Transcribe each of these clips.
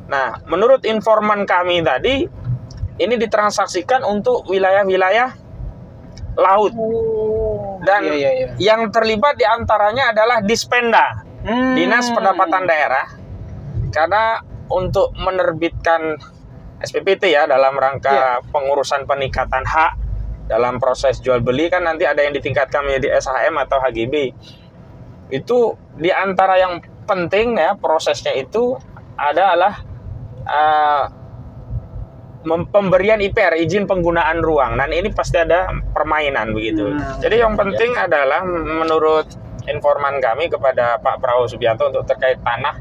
Nah, menurut informan kami tadi, ini ditransaksikan untuk wilayah-wilayah laut. Dan yang terlibat diantaranya adalah Dispenda, Dinas Pendapatan Daerah. Karena untuk menerbitkan SPPT ya, dalam rangka pengurusan peningkatan hak dalam proses jual beli, kan nanti ada yang ditingkatkan menjadi SHM atau HGB. Itu diantara yang penting ya, prosesnya itu adalah pemberian IPR, izin penggunaan ruang. Dan ini pasti ada permainan begitu. Jadi yang penting adalah menurut informan kami kepada Pak Prabowo Subianto untuk terkait tanah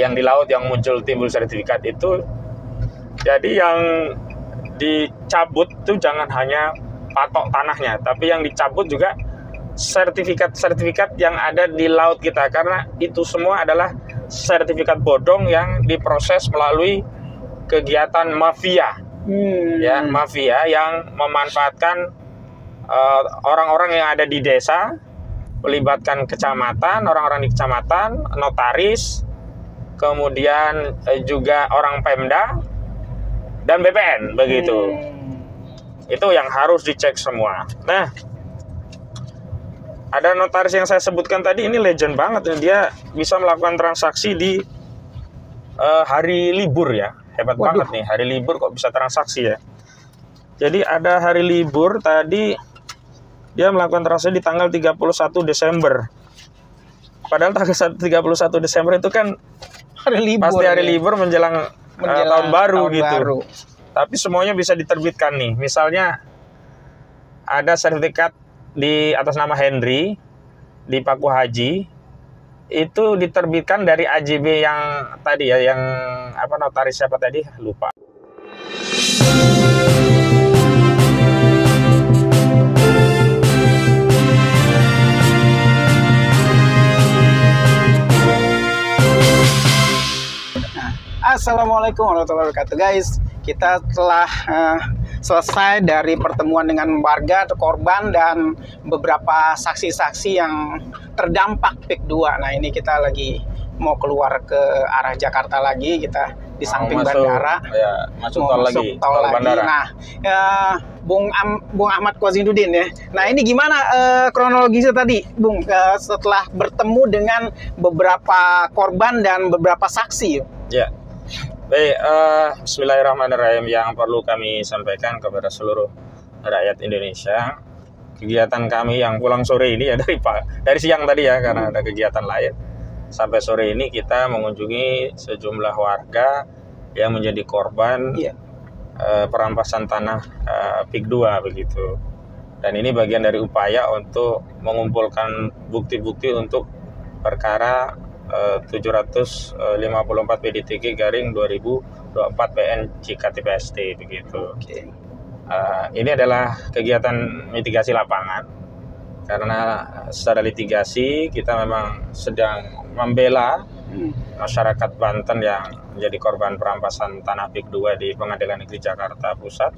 yang di laut yang muncul timbul sertifikat itu. Jadi yang dicabut itu jangan hanya patok tanahnya, tapi yang dicabut juga sertifikat-sertifikat yang ada di laut kita, karena itu semua adalah sertifikat bodong yang diproses melalui kegiatan mafia, ya, mafia yang memanfaatkan orang-orang yang ada di desa, melibatkan kecamatan, orang-orang di kecamatan, notaris, kemudian juga orang Pemda dan BPN begitu. Itu yang harus dicek semua. Nah, ada notaris yang saya sebutkan tadi, ini legend banget. Dia bisa melakukan transaksi di hari libur ya. Hebat banget nih, hari libur kok bisa transaksi ya. Jadi ada hari libur tadi, dia melakukan transaksi di tanggal 31 Desember. Padahal tanggal 31 Desember itu kan hari libur, pasti hari libur menjelang tahun baru gitu. Tapi semuanya bisa diterbitkan nih. Misalnya ada sertifikat di atas nama Henry di Paku Haji, itu diterbitkan dari AJB yang tadi ya, yang apa, notaris siapa tadi lupa. Assalamualaikum warahmatullahi wabarakatuh, guys. Kita telah selesai dari pertemuan dengan warga atau korban dan beberapa saksi-saksi yang terdampak PIK 2. Nah, ini kita lagi mau keluar ke arah Jakarta lagi, kita di samping bandara. Ya, masuk tol lagi, tol bandara. Nah, Bung Ahmad Quazinudin ya. Nah, ini gimana kronologisnya tadi, Bung, setelah bertemu dengan beberapa korban dan beberapa saksi? Ya. Baik, bismillahirrahmanirrahim. Yang perlu kami sampaikan kepada seluruh rakyat Indonesia, kegiatan kami yang pulang sore ini ya, dari siang tadi ya, karena ada kegiatan lain, sampai sore ini kita mengunjungi sejumlah warga yang menjadi korban perampasan tanah PIK 2 begitu. Dan ini bagian dari upaya untuk mengumpulkan bukti-bukti untuk perkara 754 PDTG garing 2024 PN CKTPST begitu. Ini adalah kegiatan mitigasi lapangan, karena secara litigasi kita memang sedang membela masyarakat Banten yang menjadi korban perampasan tanah PIK 2 di Pengadilan Negeri Jakarta Pusat.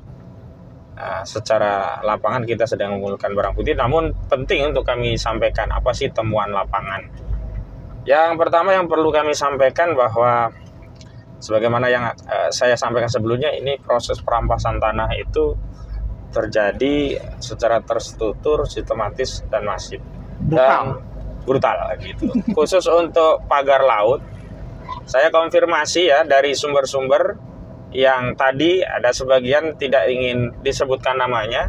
Secara lapangan kita sedang mengumpulkan barang bukti, namun penting untuk kami sampaikan apa sih temuan lapangan. Yang pertama yang perlu kami sampaikan bahwa sebagaimana yang saya sampaikan sebelumnya, ini proses perampasan tanah itu terjadi secara terstruktur, sistematis dan masif dan brutal gitu. Khusus untuk pagar laut, saya konfirmasi ya dari sumber-sumber yang tadi ada sebagian tidak ingin disebutkan namanya,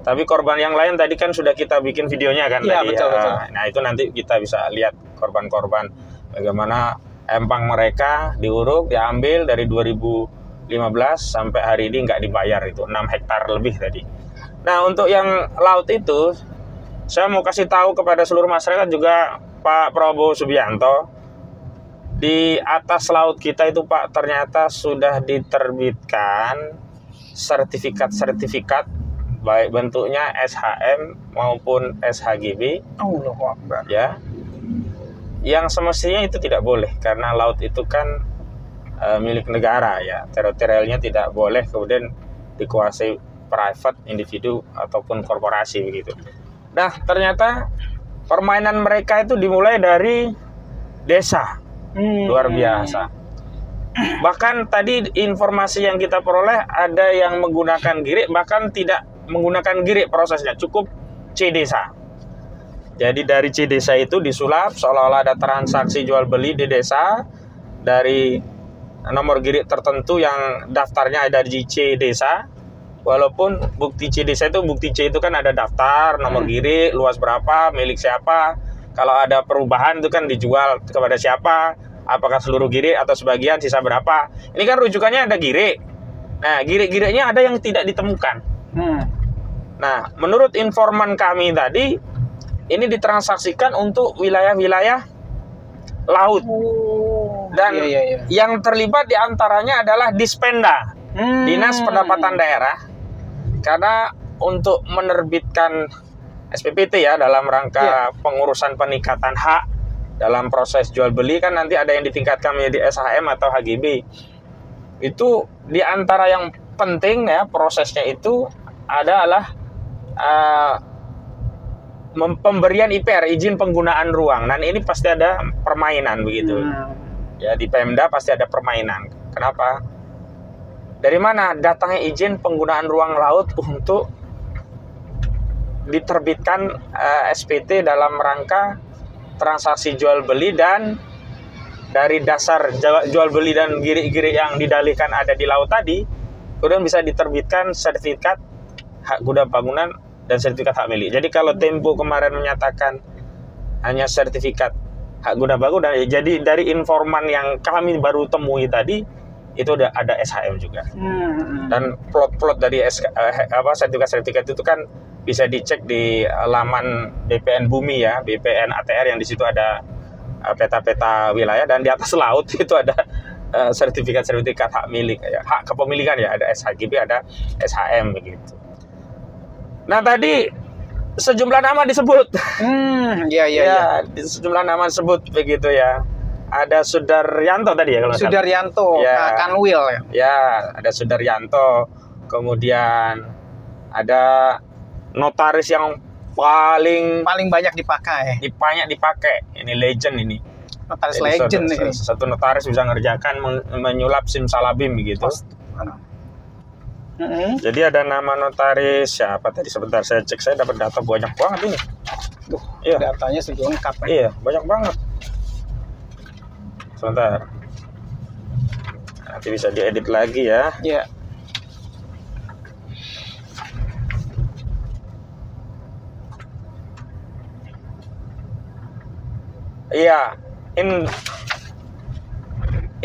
tapi korban yang lain tadi kan sudah kita bikin videonya kan tadi. Betul. Nah, itu nanti kita bisa lihat korban-korban bagaimana empang mereka diuruk, diambil dari 2015 sampai hari ini nggak dibayar, itu 6 hektar lebih tadi. Nah, untuk yang laut itu saya mau kasih tahu kepada seluruh masyarakat juga, Pak Prabowo Subianto, di atas laut kita itu Pak ternyata sudah diterbitkan sertifikat-sertifikat baik bentuknya SHM maupun SHGB. Allahu Akbar. Ya. Yang semestinya itu tidak boleh, karena laut itu kan milik negara ya. Teritorialnya tidak boleh kemudian dikuasai private, individu ataupun korporasi begitu. Nah, ternyata permainan mereka itu dimulai dari desa. Luar biasa. Bahkan tadi informasi yang kita peroleh ada yang menggunakan girik, bahkan tidak menggunakan girik prosesnya, cukup C desa. Jadi dari C desa itu disulap seolah-olah ada transaksi jual beli di desa dari nomor girik tertentu yang daftarnya ada di C desa. Walaupun bukti C desa itu, bukti C itu kan ada daftar, nomor girik, luas berapa, milik siapa. Kalau ada perubahan itu kan dijual kepada siapa, apakah seluruh girik atau sebagian, sisa berapa. Ini kan rujukannya ada girik. Nah, girik-giriknya ada yang tidak ditemukan. Nah, menurut informan kami tadi, ini ditransaksikan untuk wilayah-wilayah laut. Dan yang terlibat diantaranya adalah Dispenda, Dinas Pendapatan Daerah. Karena untuk menerbitkan SPPT ya, dalam rangka pengurusan peningkatan hak dalam proses jual beli, kan nanti ada yang ditingkatkan menjadi SHM atau HGB. Itu diantara yang penting ya, prosesnya itu adalah pemberian IPR, izin penggunaan ruang. Dan ini pasti ada permainan begitu. Ya, di Pemda pasti ada permainan. Kenapa? Dari mana datangnya izin penggunaan ruang laut untuk diterbitkan SPT dalam rangka transaksi jual beli, dan dari dasar jual beli dan girik-girik yang didalihkan ada di laut tadi, kemudian bisa diterbitkan sertifikat hak guna bangunan dan sertifikat hak milik. Jadi kalau Tempo kemarin menyatakan hanya sertifikat hak guna bangunan, jadi dari informan yang kami baru temui tadi itu ada SHM juga. Dan plot-plot dari sertifikat itu kan bisa dicek di laman BPN Bumi ya, BPN ATR, yang di situ ada peta-peta wilayah, dan di atas laut itu ada sertifikat hak milik ya, hak kepemilikan ya, ada SHGB, ada SHM begitu. Nah, tadi sejumlah nama disebut. Ya, sejumlah nama disebut begitu ya. Ada Sudaryanto tadi ya, kalau Sudaryanto, ya, Kanwil ya. Ya, ada Sudaryanto. Kemudian ada notaris yang paling banyak dipakai. Ini legend ini. Notaris legend nih. Satu notaris bisa ngerjakan menyulap simsalabim begitu. Jadi ada nama notaris siapa tadi, sebentar saya cek, saya dapat data banyak banget ini. Datanya segitu lengkap ya. Iya, banyak banget. Sebentar. Nanti bisa diedit lagi ya. Iya. Iya,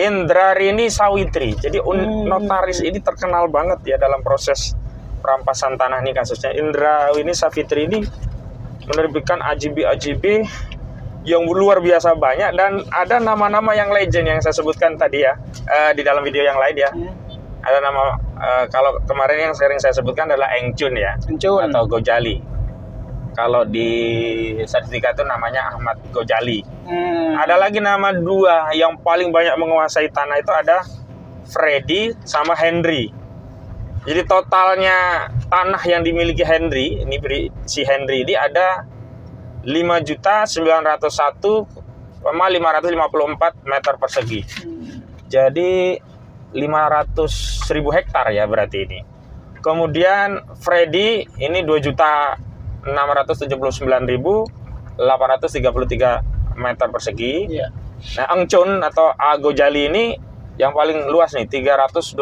Indrarini Sawitri. Jadi notaris ini terkenal banget ya dalam proses perampasan tanah ini kasusnya. Indrarini Sawitri ini menerbitkan AJB yang luar biasa banyak, dan ada nama-nama yang legend yang saya sebutkan tadi ya, di dalam video yang lain ya. Ada nama kalau kemarin yang sering saya sebutkan adalah Engcun ya, atau Gojali. Kalau di sertifikat itu namanya Ahmad Gojali. Ada lagi nama dua yang paling banyak menguasai tanah, itu ada Freddy sama Henry. Jadi totalnya tanah yang dimiliki Henry, si Henry ini ada 5.901,554 meter persegi. Jadi 500.000 hektar ya berarti ini. Kemudian Freddy ini 2.679.833 meter persegi. Nah, Engcun atau Agojali ini yang paling luas nih, 322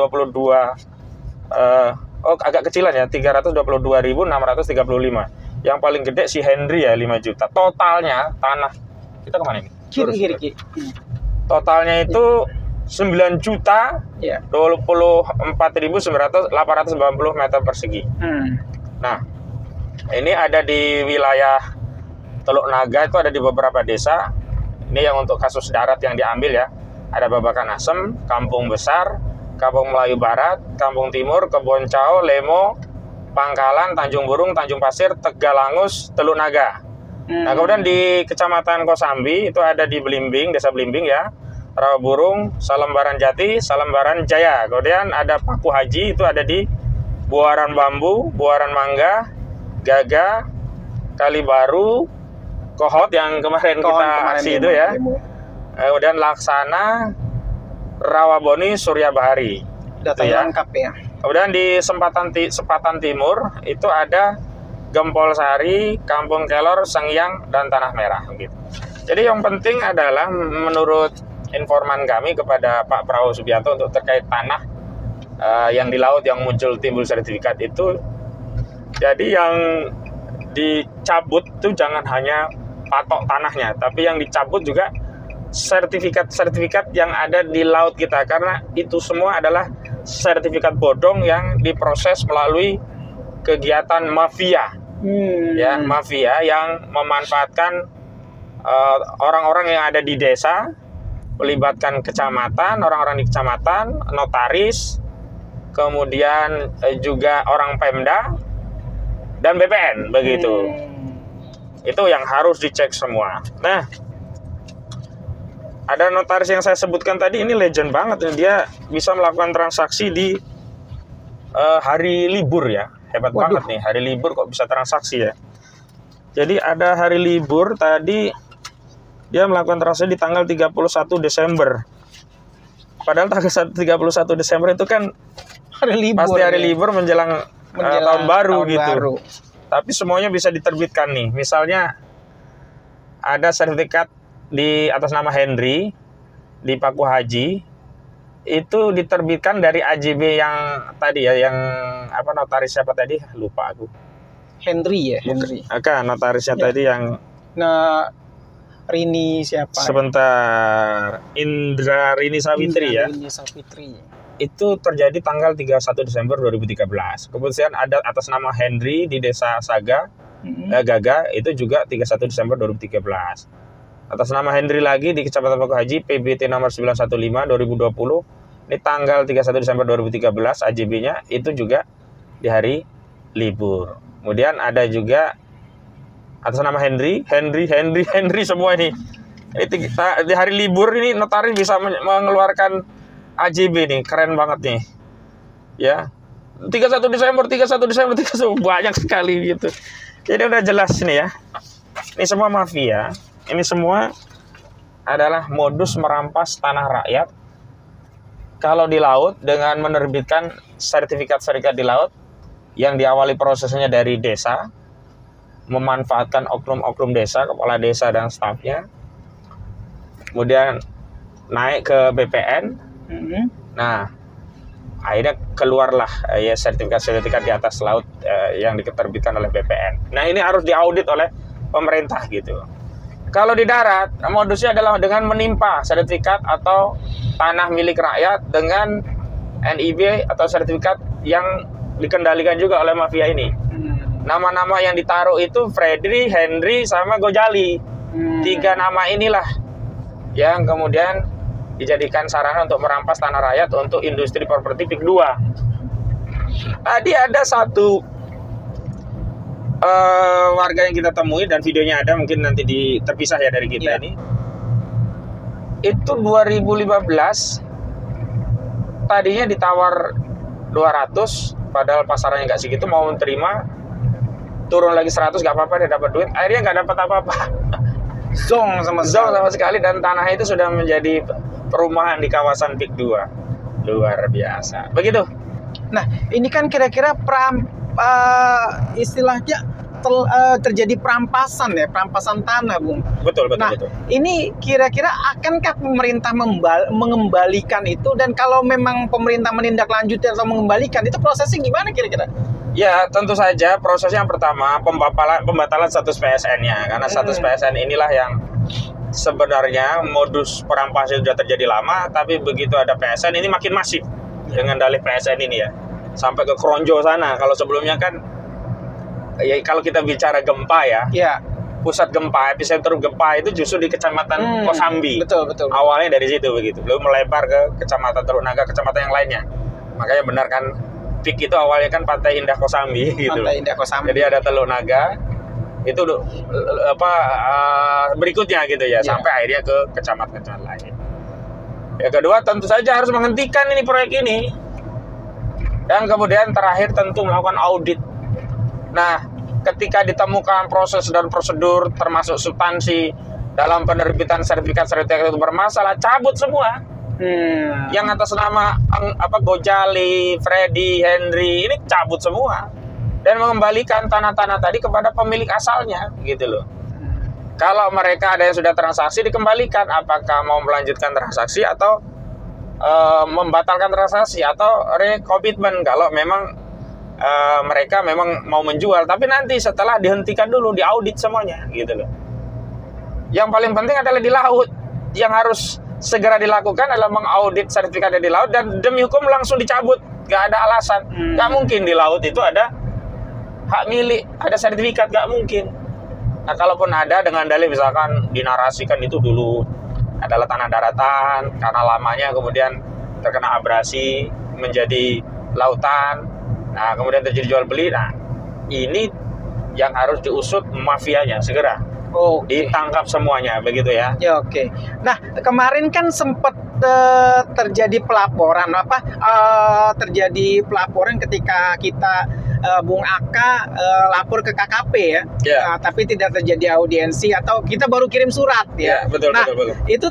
agak kecilan ya, 322.635. Yang paling gede si Henry ya, 5 juta. Totalnya tanah kita kemana ini? Kiri. Totalnya itu 9 juta 24.890 meter persegi. Nah, ini ada di wilayah Teluk Naga, itu ada di beberapa desa. Ini yang untuk kasus darat yang diambil ya. Ada Babakan Asem, Kampung Besar, Kampung Melayu Barat, Kampung Timur, Keboncao, Lemo, Pangkalan, Tanjung Burung, Tanjung Pasir, Tegalangus, Teluk Naga. Nah, kemudian di Kecamatan Kosambi itu ada di Belimbing, Desa Belimbing ya, Rawaburung, Salembaran Jati, Salembaran Jaya. Kemudian ada Paku Haji, itu ada di Buaran Bambu, Buaran Mangga, Gaga, Kalibaru, Kohot yang kemarin kita aksi itu ya. Kemudian Laksana, Rawaboni, Surya Bahari. Data Itu ya. lengkap ya. Kemudian di Sempatan Timur itu ada Gempol Sari, Kampung Kelor, Sengyang, dan Tanah Merah gitu. Jadi yang penting adalah menurut informan kami kepada Pak Prabowo Subianto untuk terkait tanah yang di laut yang muncul timbul sertifikat itu. Jadi yang dicabut itu jangan hanya patok tanahnya, tapi yang dicabut juga sertifikat-sertifikat yang ada di laut kita, karena itu semua adalah sertifikat bodong yang diproses melalui kegiatan mafia, ya, mafia yang memanfaatkan orang-orang yang ada di desa, melibatkan kecamatan, orang-orang di kecamatan, notaris, kemudian juga orang Pemda dan BPN begitu. Itu yang harus dicek semua. Nah, ada notaris yang saya sebutkan tadi, ini legend banget. Dia bisa melakukan transaksi di hari libur ya. Hebat banget nih, hari libur kok bisa transaksi ya. Jadi ada hari libur tadi, dia melakukan transaksi di tanggal 31 Desember. Padahal tanggal 31 Desember itu kan Hari libur. pasti hari libur menjelang tahun baru gitu. Baru. Tapi semuanya bisa diterbitkan nih. Misalnya ada sertifikat di atas nama Henry di Paku Haji, itu diterbitkan dari AJB yang tadi ya, yang apa, notaris siapa tadi, lupa aku. Henry ya, Henry. Notarisnya Ya. tadi yang Rini siapa? sebentar, Indra Rini Savitri ya. Rini Savitri. Itu terjadi tanggal 31 Desember 2013. Kemudian ada atas nama Henry di Desa Saga, Gaga, itu juga 31 Desember 2013. Atas nama Henry lagi di Kecamatan Paku Haji, PBT nomor 915 2020, ini tanggal 31 Desember 2013, AJB-nya itu juga di hari libur. Kemudian ada juga atas nama Henry semua ini. Di hari libur ini notaris bisa mengeluarkan AJB nih, keren banget nih. Ya. 31 Desember, banyak sekali gitu. Jadi udah jelas nih ya. Ini semua mafia. Ini semua adalah modus merampas tanah rakyat kalau di laut dengan menerbitkan sertifikat-sertifikat di laut yang diawali prosesnya dari desa, memanfaatkan oknum-oknum desa, kepala desa dan stafnya, kemudian naik ke BPN. Nah, akhirnya keluarlah ya sertifikat-sertifikat di atas laut yang diterbitkan oleh BPN. Nah, ini harus diaudit oleh pemerintah gitu. Kalau di darat, modusnya adalah dengan menimpa sertifikat atau tanah milik rakyat dengan NIB atau sertifikat yang dikendalikan juga oleh mafia ini. Nama-nama yang ditaruh itu Fredri, Henry, sama Gojali. 3 nama inilah yang kemudian dijadikan sarana untuk merampas tanah rakyat untuk industri properti PIK 2. Tadi ada satu warga yang kita temui dan videonya ada, mungkin nanti terpisah ya dari kita ini. Itu 2015 tadinya ditawar 200, padahal pasarannya nggak segitu, mau menerima, turun lagi 100 nggak apa-apa, dia dapat duit. Akhirnya nggak dapat apa-apa. Zong sama sekali, dan tanah itu sudah menjadi perumahan di kawasan PIK 2. Luar biasa. Begitu. Nah, ini kan kira-kira istilahnya terjadi perampasan tanah, Bung. Betul. Nah, ini kira-kira akankah pemerintah mengembalikan itu, dan kalau memang pemerintah menindaklanjuti atau mengembalikan, itu prosesnya gimana kira-kira? Ya, tentu saja prosesnya yang pertama pembatalan status PSN-nya, karena status PSN inilah yang sebenarnya modus perampasan sudah terjadi lama, tapi begitu ada PSN ini makin masif dengan dalih PSN ini ya, sampai ke Kronjo sana. Kalau sebelumnya kan ya, kalau kita bicara gempa ya, pusat gempa, epicentrum gempa itu justru di Kecamatan Kosambi. Betul. Awalnya dari situ begitu, lalu melebar ke Kecamatan Teluk Naga, kecamatan yang lainnya. Makanya benar kan, PIK itu awalnya kan Pantai Indah Kosambi gitu. Pantai Indah Kosambi. Jadi ada Teluk Naga, itu berikutnya gitu ya, sampai akhirnya ke kecamatan lain. Ya, kedua tentu saja harus menghentikan ini proyek ini. Dan kemudian terakhir tentu melakukan audit. Nah, ketika ditemukan proses dan prosedur termasuk substansi dalam penerbitan sertifikat itu bermasalah, cabut semua. Yang atas nama Gojali, Freddy, Henry ini cabut semua dan mengembalikan tanah-tanah tadi kepada pemilik asalnya gitu loh. Kalau mereka ada yang sudah transaksi dikembalikan, apakah mau melanjutkan transaksi atau membatalkan transaksi atau rekomitmen kalau memang mereka memang mau menjual, tapi nanti setelah dihentikan dulu, diaudit semuanya gitu loh. Yang paling penting adalah di laut, yang harus segera dilakukan adalah mengaudit sertifikatnya di laut dan demi hukum langsung dicabut, gak ada alasan. Gak mungkin di laut itu ada hak milik, ada sertifikat, gak mungkin. Nah, kalaupun ada dengan dalih misalkan dinarasikan itu dulu adalah tanah daratan, karena lamanya kemudian terkena abrasi menjadi lautan, nah kemudian terjadi jual beli. Nah ini yang harus diusut mafianya segera. Ditangkap semuanya begitu ya. Ya, oke. Nah, kemarin kan sempat terjadi pelaporan terjadi pelaporan ketika kita Bung Aka lapor ke KKP ya. Tapi tidak terjadi audiensi atau kita baru kirim surat ya. Betul, nah, betul. Itu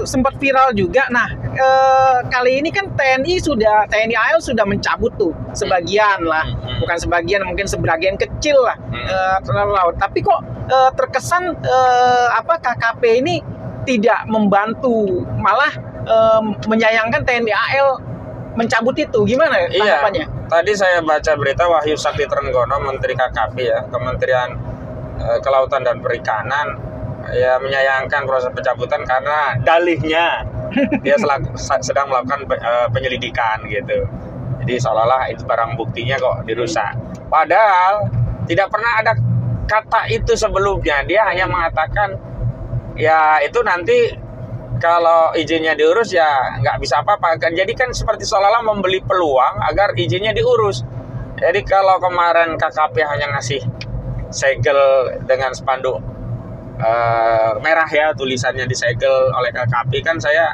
sempat viral juga. Nah, kali ini kan TNI AL sudah mencabut tuh sebagian lah. Bukan sebagian, mungkin sebagian kecil lah laut. Tapi kok terkesan KKP ini tidak membantu, malah menyayangkan TNI AL mencabut itu. Gimana tanggapannya? Tadi saya baca berita Wahyu Sakti Trenggono, Menteri KKP ya, Kementerian Kelautan dan Perikanan, ya menyayangkan proses pencabutan karena dalihnya dia sedang melakukan penyelidikan gitu. Jadi seolah-olah itu barang buktinya kok dirusak. Padahal tidak pernah ada kata itu sebelumnya. Dia hanya mengatakan ya itu nanti kalau izinnya diurus ya nggak bisa apa-apa. Jadi kan seperti seolah-olah membeli peluang agar izinnya diurus. Jadi kalau kemarin KKP hanya ngasih segel dengan spanduk merah ya, tulisannya disegel oleh KKP, kan saya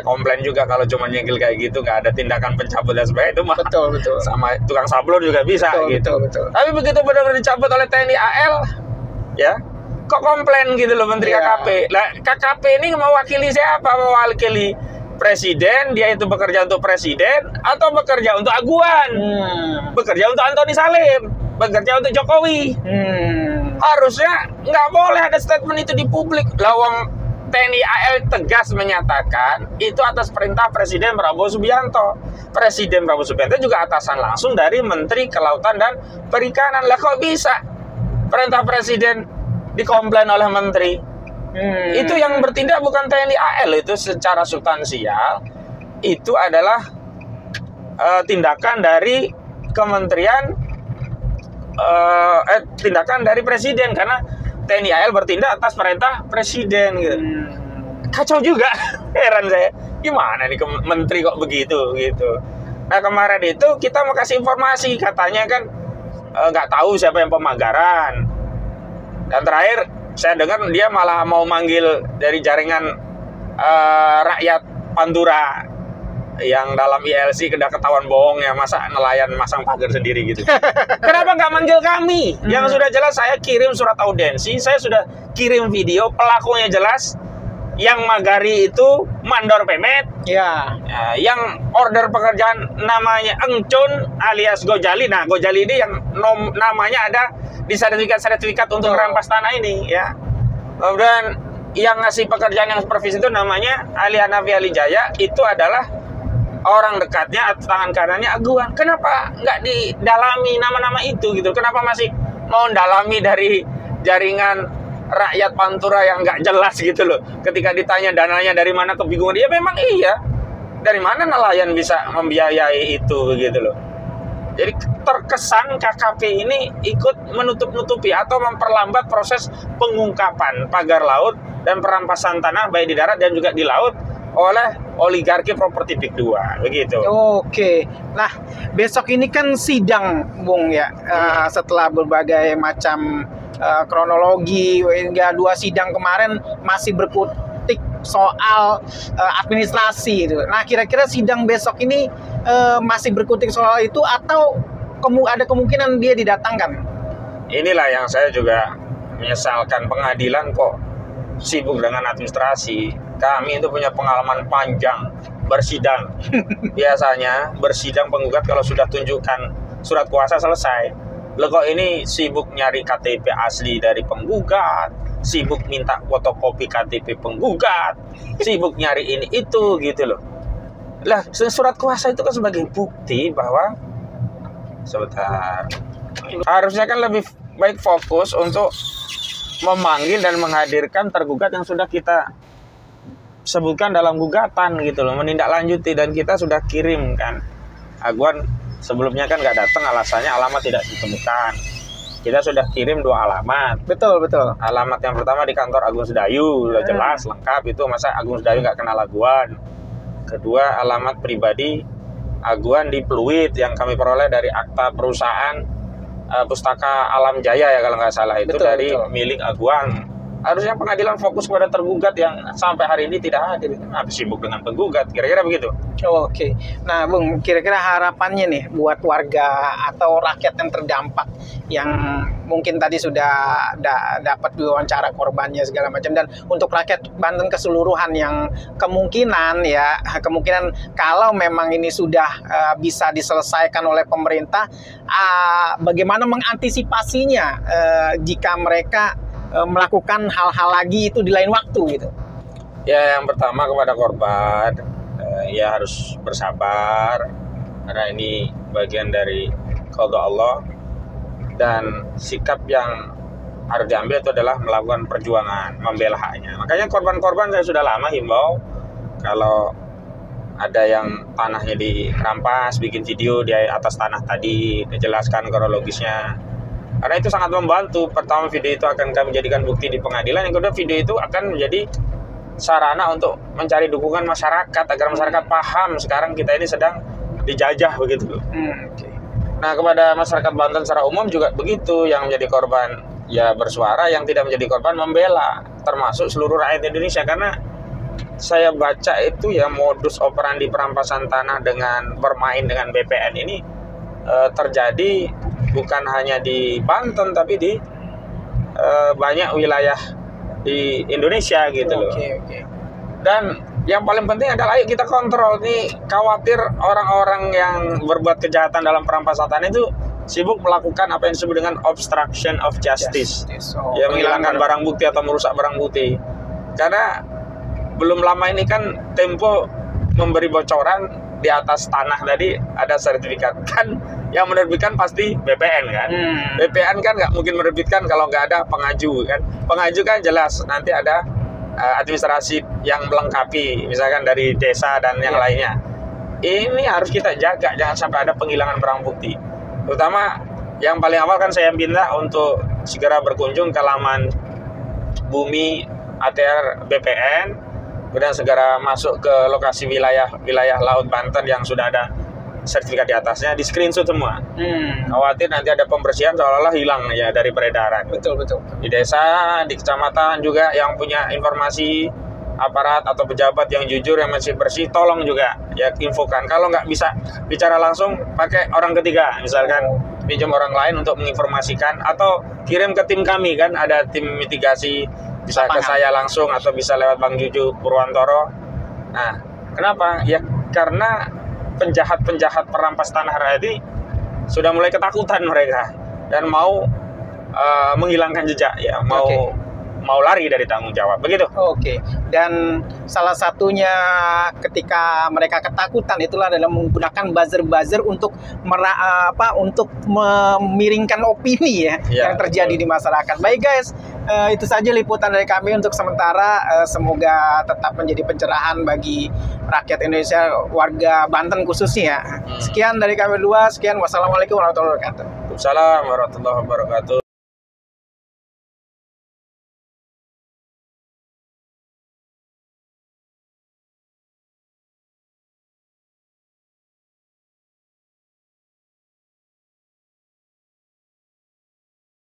komplain juga kalau cuma nyegel kayak gitu, nggak ada tindakan pencabut dan sebagainya. Itu mah betul. Sama tukang sablon juga bisa gitu. Betul. Tapi begitu benar-benar dicabut oleh TNI AL ya, kok komplain gitu loh Menteri KKP. Lah KKP ini mewakili siapa? Mewakili presiden, dia itu bekerja untuk presiden atau bekerja untuk Aguan? Bekerja untuk Antoni Salim, bekerja untuk Jokowi. Harusnya nggak boleh ada statement itu di publik. Lawang TNI AL tegas menyatakan itu atas perintah Presiden Prabowo Subianto. Presiden Prabowo Subianto juga atasan langsung dari Menteri Kelautan dan Perikanan. Lah kok bisa perintah Presiden dikomplain oleh Menteri? Itu yang bertindak bukan TNI AL, itu secara substansial itu adalah tindakan dari kementerian, tindakan dari Presiden, karena TNI AL bertindak atas perintah Presiden gitu. Kacau juga. Heran saya, gimana nih menteri kok begitu gitu. Nah kemarin itu kita mau kasih informasi, katanya kan nggak tahu siapa yang pemagaran. Dan terakhir saya dengar dia malah mau manggil dari jaringan rakyat Pantura yang dalam ILC udah ketahuan bohong ya, masa nelayan masang pagar sendiri gitu. Kenapa nggak manggil kami? Yang sudah jelas saya kirim surat audiensi, saya sudah kirim video, pelakunya jelas. Yang magari itu mandor pemet. Yang order pekerjaan namanya Engcun alias Gojali. Nah Gojali ini yang namanya ada di sertifikat untuk rampas tanah ini ya. Kemudian yang ngasih pekerjaan yang supervisi itu namanya Ali Hanafi Alijaya, itu adalah orang dekatnya, tangan kanannya Aguan. Kenapa nggak didalami nama-nama itu gitu? Kenapa masih mau mendalami dari jaringan rakyat Pantura yang nggak jelas gitu loh? Ketika ditanya dananya dari mana, kebingungan. Ya memang iya. Dari mana nelayan bisa membiayai itu gitu loh? Jadi terkesan KKP ini ikut menutup-nutupi atau memperlambat proses pengungkapan pagar laut dan perampasan tanah baik di darat dan juga di laut oleh oligarki properti Big 2 begitu. Oke. Nah, besok ini kan sidang, Bung ya. Setelah berbagai macam kronologi hingga 2 sidang kemarin masih berkutik soal administrasi itu. Nah, kira-kira sidang besok ini masih berkutik soal itu atau ada kemungkinan dia didatangkan? Inilah yang saya juga menyesalkan, pengadilan kok sibuk dengan administrasi. Kami itu punya pengalaman panjang bersidang. Biasanya bersidang penggugat kalau sudah tunjukkan surat kuasa selesai. Loh kok ini sibuk nyari KTP asli dari penggugat, sibuk minta fotokopi KTP penggugat, sibuk nyari ini itu gitu loh. Lah surat kuasa itu kan sebagai bukti bahwa sebentar. Harusnya kan lebih baik fokus untuk memanggil dan menghadirkan tergugat yang sudah kita sebutkan dalam gugatan gitu loh, menindaklanjuti, dan kita sudah kirim kan. Aguan sebelumnya kan nggak datang, alasannya alamat tidak ditemukan. Kita sudah kirim 2 alamat. Betul. Alamat yang pertama di kantor Agung Sedayu, sudah jelas lengkap itu, masa Agung Sedayu nggak kenal Aguan. Kedua, alamat pribadi Aguan di Pluit yang kami peroleh dari akta perusahaan Pustaka Alam Jaya ya kalau nggak salah, itu dari milik Aguan. Harusnya pengadilan fokus pada tergugat yang sampai hari ini tidak hadir. Habis sibuk dengan penggugat, kira-kira begitu. Oke. Nah, Bung, kira-kira harapannya nih buat warga atau rakyat yang terdampak yang mungkin tadi sudah dapat diwawancara korbannya segala macam, dan untuk rakyat Banten keseluruhan yang kemungkinan kalau memang ini sudah bisa diselesaikan oleh pemerintah, bagaimana mengantisipasinya jika mereka melakukan hal-hal lagi itu di lain waktu gitu. Ya, yang pertama kepada korban ya harus bersabar karena ini bagian dari qada Allah, dan sikap yang harus diambil itu adalah melakukan perjuangan, membela haknya. Makanya korban-korban saya sudah lama himbau kalau ada yang tanahnya dirampas, bikin video di atas tanah tadi, dijelaskan kronologisnya. Karena itu sangat membantu. Pertama, video itu akan kami jadikan bukti di pengadilan. Yang kedua, video itu akan menjadi sarana untuk mencari dukungan masyarakat agar masyarakat paham sekarang kita ini sedang dijajah begitu. Nah, kepada masyarakat Banten secara umum juga begitu, yang menjadi korban ya bersuara, yang tidak menjadi korban membela, termasuk seluruh rakyat Indonesia. Karena saya baca itu ya modus operandi perampasan tanah dengan bermain dengan BPN ini terjadi bukan hanya di Banten tapi di banyak wilayah di Indonesia gitu loh. Dan yang paling penting adalah ayo kita kontrol nih. Khawatir orang-orang yang berbuat kejahatan dalam perampasan tanah itu sibuk melakukan apa yang disebut dengan obstruction of justice. Ya, menghilangkan barang bukti atau merusak barang bukti. Karena belum lama ini kan Tempo memberi bocoran di atas tanah tadi ada sertifikat, kan yang menerbitkan pasti BPN kan. BPN kan nggak mungkin menerbitkan kalau nggak ada pengaju kan. Pengaju kan jelas nanti ada administrasi yang melengkapi, misalkan dari desa dan yang lainnya. Ini harus kita jaga, jangan sampai ada penghilangan barang bukti. Terutama yang paling awal kan saya minta untuk segera berkunjung ke laman bumi ATR BPN, kemudian segera masuk ke lokasi wilayah Laut Banten yang sudah ada sertifikat di atasnya, di screenshot semua. Khawatir nanti ada pembersihan seolah-olah hilang ya dari peredaran. Betul. Di desa, di kecamatan juga yang punya informasi, aparat atau pejabat yang jujur, yang masih bersih, tolong juga ya infokan. Kalau nggak bisa bicara langsung, pakai orang ketiga, misalkan pinjam orang lain untuk menginformasikan, atau kirim ke tim kami kan, ada tim mitigasi, bisa ke saya langsung atau bisa lewat Bang Juju Purwantoro. Nah, kenapa? Ya karena penjahat-penjahat perampas tanah rakyat ini sudah mulai ketakutan mereka dan mau menghilangkan jejak ya, mau lari dari tanggung jawab begitu. Dan salah satunya ketika mereka ketakutan itulah adalah menggunakan buzzer untuk untuk memiringkan opini yang terjadi di masyarakat. Baik guys, itu saja liputan dari kami untuk sementara. Semoga tetap menjadi pencerahan bagi rakyat Indonesia, warga Banten khususnya. Sekian dari kami berdua. Sekian, wassalamualaikum warahmatullahi wabarakatuh. Waalaikumsalam warahmatullahi wabarakatuh.